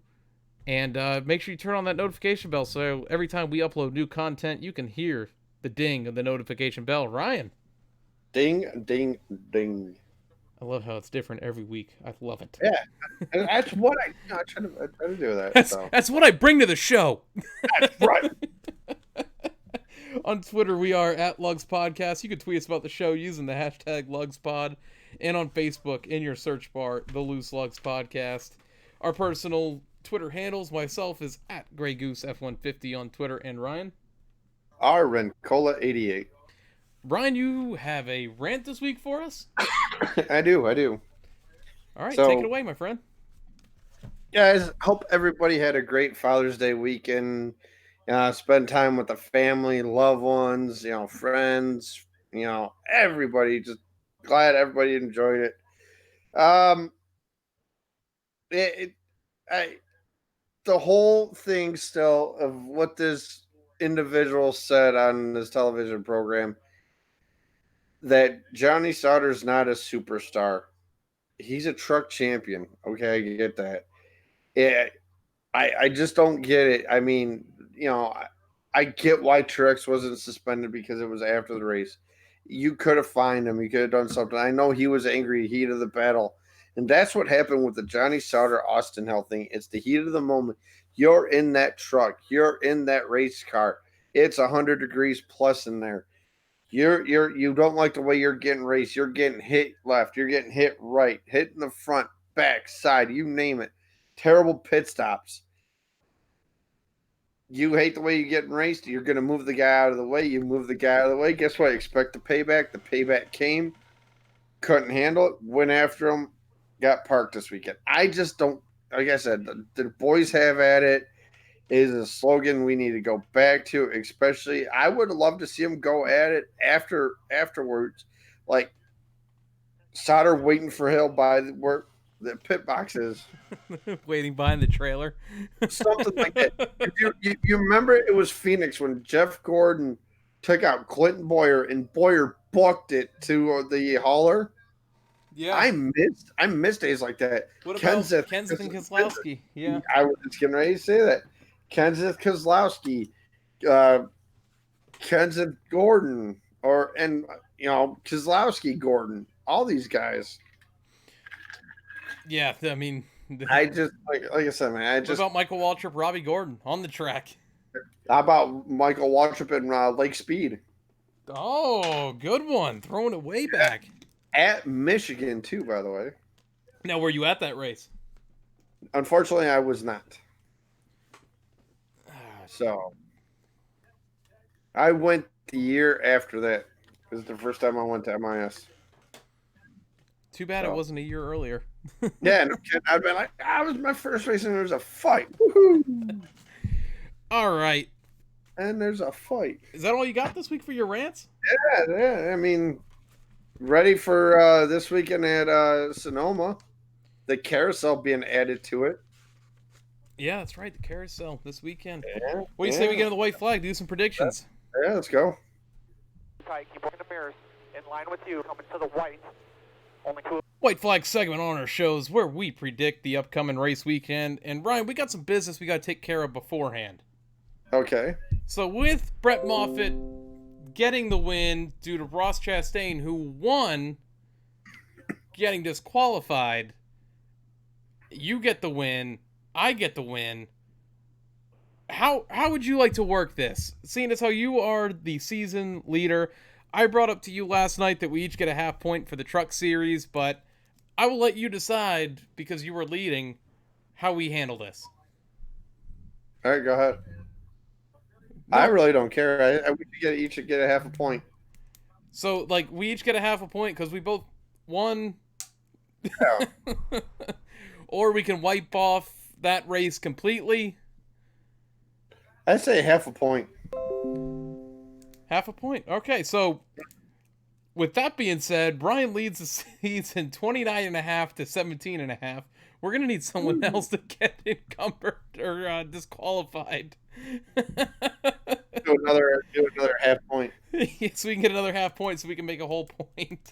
and make sure you turn on that notification bell so every time we upload new content, you can hear the ding of the notification bell. Ryan. Ding, ding, ding. I love how it's different every week. I love it. Yeah, and that's what I try to do that. That's what I bring to the show. That's right. On Twitter, we are at Lugs Podcast. You can tweet us about the show using the hashtag LugsPod. And on Facebook, in your search bar, the Loose Lugs Podcast. Our personal Twitter handles, myself is at Grey Goose F150 on Twitter, and Ryan. R. Rencola88. Ryan, you have a rant this week for us? I do. All right, So- take it away, my friend. Guys, hope everybody had a great Father's Day weekend. Spend time with the family, loved ones, friends, everybody. Just glad everybody enjoyed it. The whole thing still of what this individual said on this television program, that Johnny Sauter's not a superstar. He's a truck champion. Okay, I get that. Yeah, I just don't get it. I mean, I get why Truex wasn't suspended because it was after the race. You could have fined him. You could have done something. I know he was angry, heat of the battle. And that's what happened with the Johnny Sauter Austin Hill thing. It's the heat of the moment. You're in that truck. You're in that race car. It's 100 degrees plus in there. You don't like the way you're getting raced. You're getting hit left. You're getting hit right. Hit in the front, back, side. You name it. Terrible pit stops. You hate the way you're getting raced. You're going to move the guy out of the way. You move the guy out of the way. Guess what? Expect the payback. The payback came. Couldn't handle it. Went after him. Got parked this weekend. I just don't. Like I said, the boys have at it is a slogan we need to go back to. Especially, I would love to see him go at it afterwards. Like Sauter waiting for Hill by where the pit box is. Waiting behind the trailer. Something like that. You remember it was Phoenix when Jeff Gordon took out Clinton Boyer and Boyer booked it to the hauler. Yeah. I missed days like that. What about Kenseth and Keselowski? Yeah. I was just getting ready to say that. Kenseth Keselowski, Kenseth Gordon, Keselowski Gordon, all these guys. Yeah, I mean, I just like I said, man. what about Michael Waltrip, Robbie Gordon on the track? How about Michael Waltrip and Lake Speed? Oh, good one. Throwing it way back. At Michigan, too, by the way. Now, were you at that race? Unfortunately, I was not. So, I went the year after that. It was the first time I went to MIS. Too bad it wasn't a year earlier. Yeah, no kidding. I'd been like, I was my first race and there was a fight. Woohoo! All right. And there's a fight. Is that all you got this week for your rants? Yeah. I mean, ready for this weekend at Sonoma. The carousel being added to it. Yeah, that's right. The carousel this weekend. Yeah, What do you say we get on the white flag? Do some predictions. Yeah, let's go. Tight, keep working the mirrors. In line with you, coming to the white. Only two. White flag segment on our shows where we predict the upcoming race weekend. And Ryan, we got some business we got to take care of beforehand. Okay. So with Brett Moffitt getting the win due to Ross Chastain, who won, getting disqualified, you get the win, I get the win. How would you like to work this? Seeing as how you are the season leader, I brought up to you last night that we each get a half point for the truck series, but I will let you decide, because you were leading, how we handle this. All right, go ahead. No. I really don't care. I we should each get a half a point. So, like, we each get a half a point because we both won. Yeah. Or we can wipe off that race completely. I'd say half a point. Half a point. Okay, so with that being said, Brian leads the season 29.5 to 17.5. We're going to need someone else to get encumbered or disqualified. Do another half point. So we can get another half point so we can make a whole point.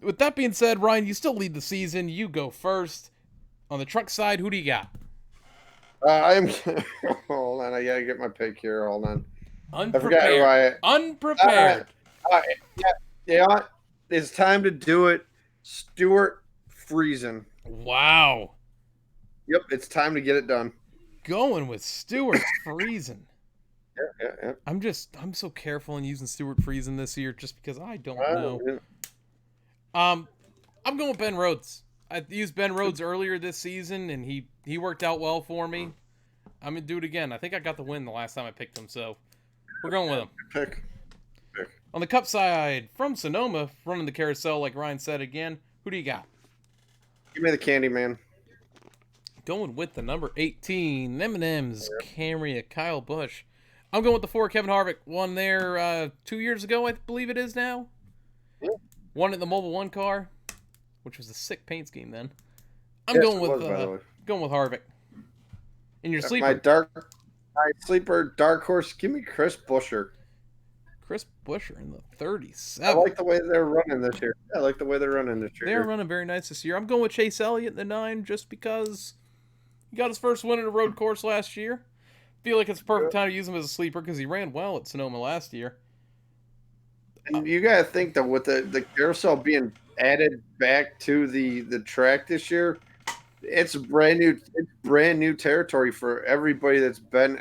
With that being said, Ryan, you still lead the season. You go first. On the truck side, who do you got? I'm. Hold on, I gotta get my pick here. Hold on. Unprepared. I forgot who Unprepared. All right. Yeah. It's time to do it. Stuart Friesen. Wow. Yep, it's time to get it done. Going with Stuart Friesen. Yeah. I'm so careful in using Stuart Friesen this year just because I don't know. Yeah. I'm going with Ben Rhodes. I used Ben Rhodes earlier this season, and he worked out well for me. I'm going to do it again. I think I got the win the last time I picked him, so we're going with him. Pick. On the Cup side, from Sonoma, running the carousel, like Ryan said again, who do you got? Give me the candy man. Going with the number 18, M&M's Camry, Kyle Busch. I'm going with the 4, Kevin Harvick. Won there 2 years ago, I believe it is now. Yeah. Won it in the Mobile 1 car, which was a sick paint scheme then. I'm Yes, going it with was, by the way. going with Harvick. In your sleeper, My sleeper dark horse. Give me Chris Buescher. Chris Buescher in the 37. I like the way they're running this year. I like the way they're running this year. They're running very nice this year. I'm going with Chase Elliott in the 9 just because he got his first win at a road course last year. Feel like it's the perfect time to use him as a sleeper because he ran well at Sonoma last year. And you gotta think that with the carousel being added back to the track this year, it's brand new territory for everybody that's been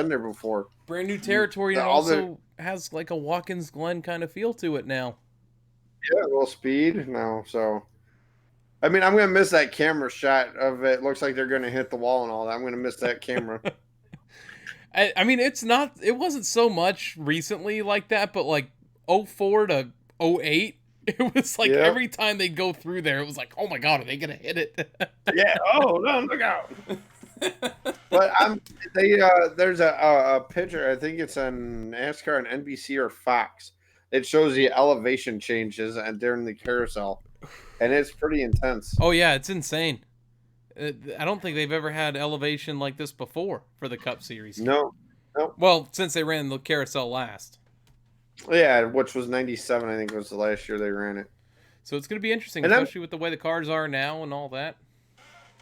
there before. Brand new territory, and also has like a Watkins Glen kind of feel to it now. Yeah, a little speed now. So, I mean, I'm gonna miss that camera shot of it. Looks like they're gonna hit the wall and all that. I'm gonna miss that camera. I mean, it wasn't so much recently like that, but like 04 to 08, it was like every time they'd go through there, it was like, oh my God, are they going to hit it? Yeah. Oh, no, look out. But there's a picture, I think it's on NASCAR and NBC or Fox. It shows the elevation changes and during the carousel, and it's pretty intense. Oh, yeah, it's insane. I don't think they've ever had elevation like this before for the Cup Series. No. Well, since they ran the carousel last. Yeah, which was 97, I think was the last year they ran it. So it's going to be interesting, especially with the way the cars are now and all that.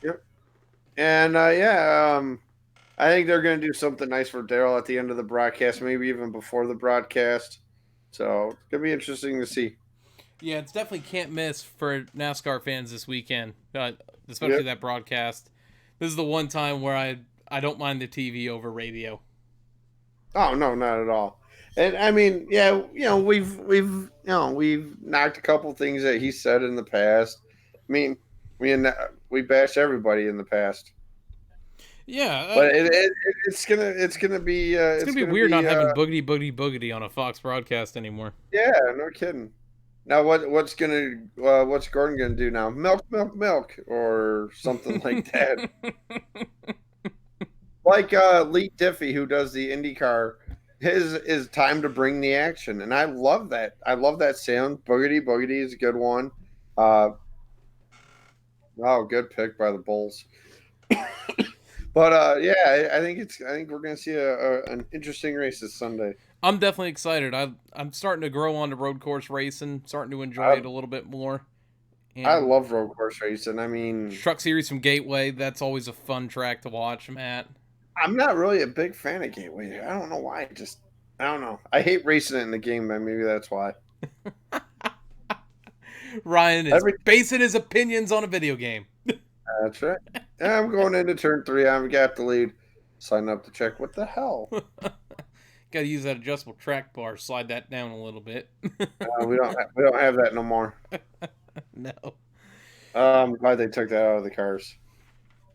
Yep. And, I think they're going to do something nice for Darrell at the end of the broadcast, maybe even before the broadcast. So it's going to be interesting to see. Yeah, it's definitely can't miss for NASCAR fans this weekend, especially that broadcast. This is the one time where I don't mind the TV over radio. Oh, no, not at all. And I mean, yeah, we've knocked a couple things that he said in the past. I mean, we bashed everybody in the past. Yeah, but it's gonna be weird not having boogity on a Fox broadcast anymore. Yeah, no kidding. Now what's Gordon gonna do now? Milk or something like that. Like Lee Diffie, who does the IndyCar, his is time to bring the action, and I love that. I love that sound. Boogity is a good one. Oh, good pick by the Bulls. But yeah, I think we're gonna see an interesting race this Sunday. I'm definitely excited. I'm starting to grow on to road course racing, starting to enjoy it a little bit more. And I love road course racing. I mean, Truck Series from Gateway, that's always a fun track to watch, Matt. I'm not really a big fan of Gateway. I don't know why. I don't know. I hate racing it in the game, man. Maybe that's why. Ryan is basing his opinions on a video game. That's right. Yeah, I'm going into turn 3. I've got the lead. Sign up to check. What the hell? Got to use that adjustable track bar. Slide that down a little bit. We don't have that no more. No. I'm glad they took that out of the cars.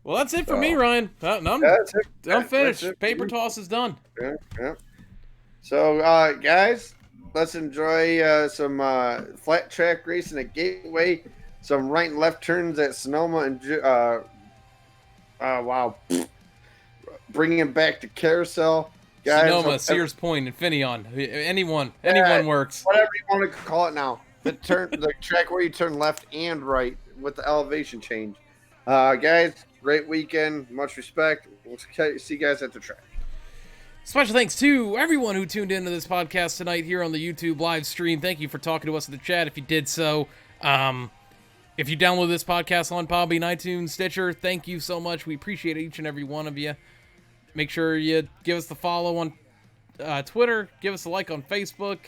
Well, that's it for me, Ryan. That's it. I'm finished. Paper toss is done. Yeah. So, guys, let's enjoy some flat track racing at Gateway, some right and left turns at Sonoma, and wow, bringing it back to Carousel. Guys, Sonoma, Sears Point, Infineon. Anyone works. Whatever you want to call it now. The track where you turn left and right with the elevation change. Guys, great weekend. Much respect. We'll see you guys at the track. Special thanks to everyone who tuned into this podcast tonight here on the YouTube live stream. Thank you for talking to us in the chat if you did so. If you download this podcast on Podbean, iTunes, Stitcher, thank you so much. We appreciate each and every one of you. Make sure you give us the follow on Twitter. Give us a like on Facebook.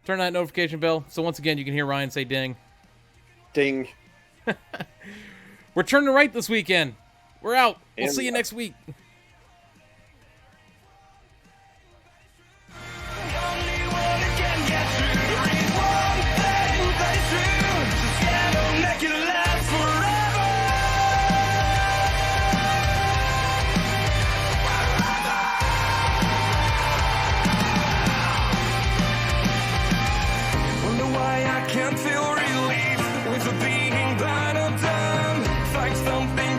Turn that notification bell. So once again, you can hear Ryan say ding. Ding. We're turning right this weekend. We're out. We'll see you next week. Can't feel relief with being blind or dumb. Find something